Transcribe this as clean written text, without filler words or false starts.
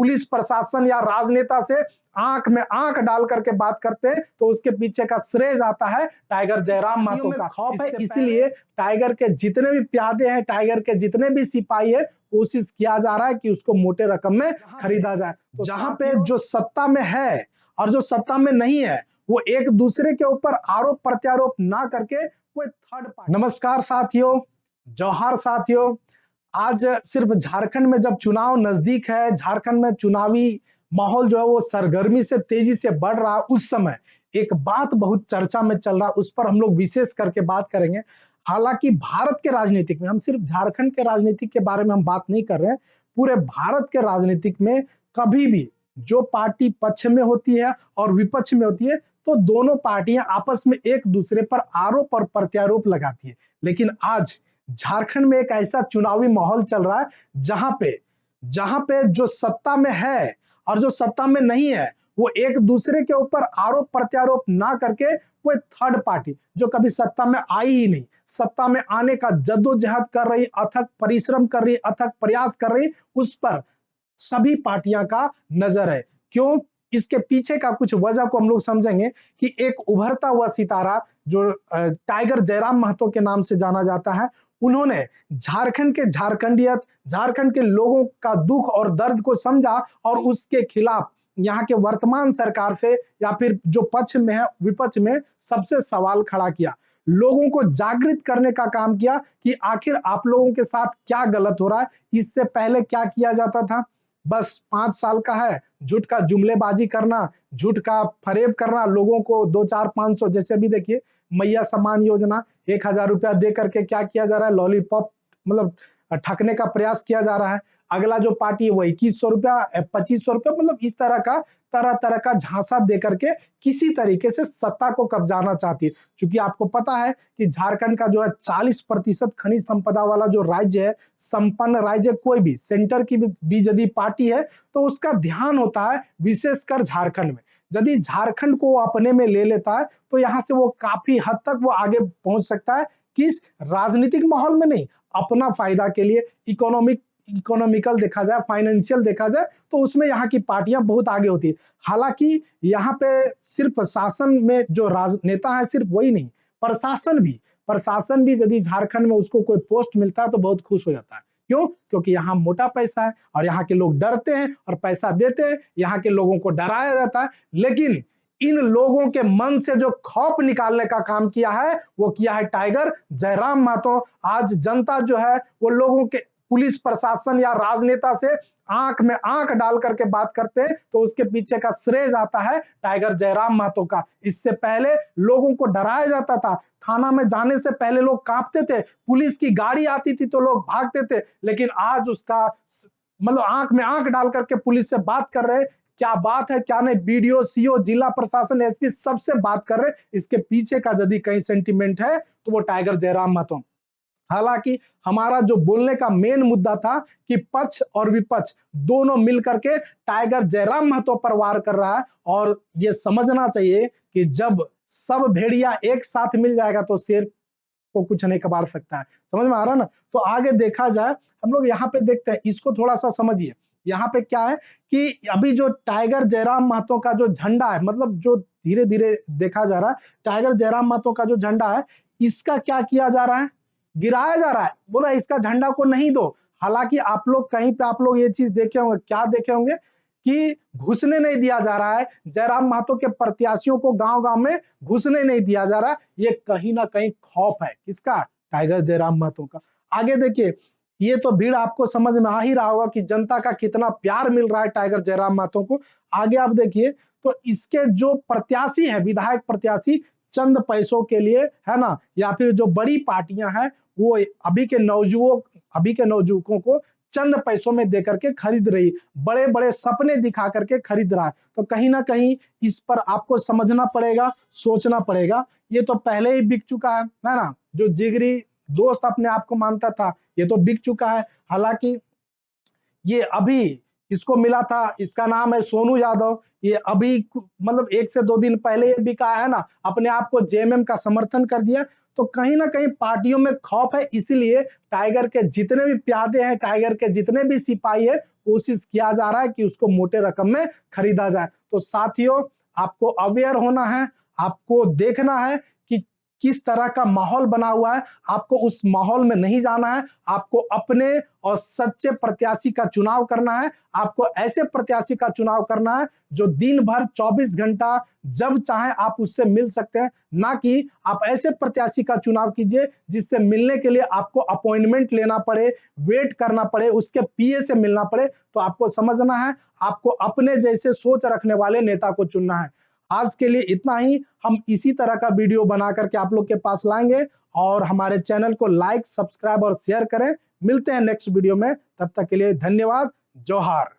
Police प्रशासन या राजनेता से आंख में आंख डाल करके बात करते हैं तो उसके पीछे का श्रेय जाता है टाइगर जयराम महतो का। खौफ है, इसीलिए टाइगर के जितने भी प्यादे हैं, टाइगर के जितने भी सिपाही है, कोशिश किया जा रहा है कि उसको मोटे रकम में खरीदा जाए। तो जहां पे जो सत्ता में है और जो सत्ता में नहीं है, वो एक दूसरे के ऊपर आरोप प्रत्यारोप ना करके कोई थर्ड पार्टी। नमस्कार साथियों, जौहार साथियों। आज सिर्फ झारखंड में जब चुनाव नजदीक है, झारखंड में चुनावी माहौल जो है वो सरगर्मी से तेजी से बढ़ रहा है, उस समय एक बात बहुत चर्चा में चल रहा है, उस पर हम लोग विशेष करके बात करेंगे। हालांकि भारत के राजनीतिक में, हम सिर्फ झारखंड के राजनीतिक के बारे में हम बात नहीं कर रहे हैं, पूरे भारत के राजनीतिक में कभी भी जो पार्टी पक्ष में होती है और विपक्ष में होती है, तो दोनों पार्टियां आपस में एक दूसरे पर आरोप और प्रत्यारोप लगाती है। लेकिन आज झारखंड में एक ऐसा चुनावी माहौल चल रहा है जहां पे जो सत्ता में है और जो सत्ता में नहीं है, वो एक दूसरे के ऊपर आरोप प्रत्यारोप ना करके कोई थर्ड पार्टी जो कभी सत्ता में आई ही नहीं, सत्ता में आने का जद्दोजहद कर रही, अथक परिश्रम कर रही, अथक प्रयास कर रही, उस पर सभी पार्टियां का नजर है। क्यों? इसके पीछे का कुछ वजह को हम लोग समझेंगे कि एक उभरता हुआ सितारा जो टाइगर जयराम महतो के नाम से जाना जाता है, उन्होंने झारखंड के झारखंडियत, झारखंड के लोगों का दुख और दर्द को समझा और उसके खिलाफ यहाँ के वर्तमान सरकार से या फिर जो पक्ष में है, विपक्ष में, सबसे सवाल खड़ा किया, लोगों को जागृत करने का काम किया कि आखिर आप लोगों के साथ क्या गलत हो रहा है। इससे पहले क्या किया जाता था? बस 5 साल का है, झूठ का जुमलेबाजी करना, झूठ का फरेब करना, लोगों को 2-4-500, जैसे अभी देखिए मैया सम्मान योजना 1000 रुपया दे करके क्या किया जा रहा है, लॉलीपॉप मतलब ठगने का प्रयास किया जा रहा है। अगला जो पार्टी है वो 2100 रुपया, 2500 रुपया, मतलब इस तरह तरह का झांसा दे करके किसी तरीके से सत्ता को कब्जाना चाहती है। क्योंकि आपको पता है कि झारखंड का जो है 40% खनिज संपदा वाला जो राज्य है, संपन्न राज्य, कोई भी सेंटर की भी यदि पार्टी है तो उसका ध्यान होता है विशेषकर झारखंड में। यदि झारखंड को अपने में ले लेता है तो यहाँ से वो काफी हद तक वो आगे पहुंच सकता है। किस राजनीतिक माहौल में नहीं, अपना फायदा के लिए, इकोनॉमिकल देखा जाए, फाइनेंशियल देखा जाए, तो उसमें यहाँ की पार्टियां बहुत आगे होती है। हालांकि यहाँ पे सिर्फ शासन में जो राजनेता है, सिर्फ वही नहीं, प्रशासन भी यदि झारखंड में उसको कोई पोस्ट मिलता है तो बहुत खुश हो जाता है। क्यों? क्योंकि यहाँ मोटा पैसा है और यहाँ के लोग डरते हैं और पैसा देते हैं, यहाँ के लोगों को डराया जाता है। लेकिन इन लोगों के मन से जो खौफ निकालने का काम किया है, वो किया है टाइगर जयराम महतो। आज जनता जो है वो लोगों के, पुलिस प्रशासन या राजनेता से आंख में आंख डाल करके बात करते हैं तो उसके पीछे का श्रेय जाता है टाइगर जयराम महतो का। इससे पहले लोगों को डराया जाता था, थाना में जाने से पहले लोग कांपते थे, पुलिस की गाड़ी आती थी तो लोग भागते थे। लेकिन आज उसका मतलब आंख में आंख डाल करके पुलिस से बात कर रहे हैं, क्या बात है क्या नहीं, बीडीओ, सीओ, जिला प्रशासन, एसपी सबसे बात कर रहे हैं। इसके पीछे का यदि कहीं सेंटीमेंट है तो वो टाइगर जयराम महतो। हालांकि हमारा जो बोलने का मेन मुद्दा था कि पक्ष और विपक्ष दोनों मिलकर के टाइगर जयराम महतो पर वार कर रहा है, और ये समझना चाहिए कि जब सब भेड़िया एक साथ मिल जाएगा तो शेर को कुछ नहीं कबाड़ सकता है। समझ में आ रहा है ना? तो आगे देखा जाए, हम लोग यहाँ पे देखते हैं, इसको थोड़ा सा समझिए। यहाँ पे क्या है कि अभी जो टाइगर जयराम महतो का जो झंडा है, मतलब जो धीरे धीरे देखा जा रहा है, टाइगर जयराम महतो का जो झंडा है, इसका क्या किया जा रहा है? गिराया जा रहा है। बोला इसका झंडा को नहीं दो। हालांकि आप लोग कहीं पे आप लोग ये चीज देखे होंगे, क्या देखे होंगे कि घुसने नहीं दिया जा रहा है, जयराम महतो के प्रत्याशियों को गांव गांव में घुसने नहीं दिया जा रहा। ये कहीं ना कहीं खौफ है, किसका? टाइगर जयराम महतो का। आगे देखिए, ये तो भीड़ आपको समझ में आ ही रहा होगा कि जनता का कितना प्यार मिल रहा है टाइगर जयराम महतो को। आगे आप देखिए तो इसके जो प्रत्याशी है, विधायक प्रत्याशी, चंद पैसों के लिए, है ना, या फिर जो बड़ी पार्टियां हैं वो अभी के नौजुवकों को चंद पैसों में देकर के खरीद रही, बड़े बड़े सपने दिखा करके खरीद रहा है। तो कहीं ना कहीं इस पर आपको समझना पड़ेगा, सोचना पड़ेगा। ये तो पहले ही बिक चुका है ना, जो जिगरी दोस्त अपने आप को मानता था, ये तो बिक चुका है। हालांकि ये अभी इसको मिला था, इसका नाम है सोनू यादव। ये अभी मतलब 1 से 2 दिन पहले ये भी कहा है ना, अपने आप को जेएमएम का समर्थन कर दिया। तो कहीं ना कहीं पार्टियों में खौफ है, इसीलिए टाइगर के जितने भी प्यादे हैं, टाइगर के जितने भी सिपाही है, कोशिश किया जा रहा है कि उसको मोटे रकम में खरीदा जाए। तो साथियों, आपको अवेयर होना है, आपको देखना है कि किस तरह का माहौल बना हुआ है। आपको उस माहौल में नहीं जाना है, आपको अपने और सच्चे प्रत्याशी का चुनाव करना है। आपको ऐसे प्रत्याशी का चुनाव करना है जो दिन भर 24 घंटा जब चाहे आप उससे मिल सकते हैं, ना कि आप ऐसे प्रत्याशी का चुनाव कीजिए जिससे मिलने के लिए आपको अपॉइंटमेंट लेना पड़े, वेट करना पड़े, उसके पीए से मिलना पड़े। तो आपको समझना है, आपको अपने जैसे सोच रखने वाले नेता को चुनना है। आज के लिए इतना ही। हम इसी तरह का वीडियो बना करके आप लोग के पास लाएंगे, और हमारे चैनल को लाइक, सब्सक्राइब और शेयर करें। मिलते हैं नेक्स्ट वीडियो में, तब तक के लिए धन्यवाद। जोहार।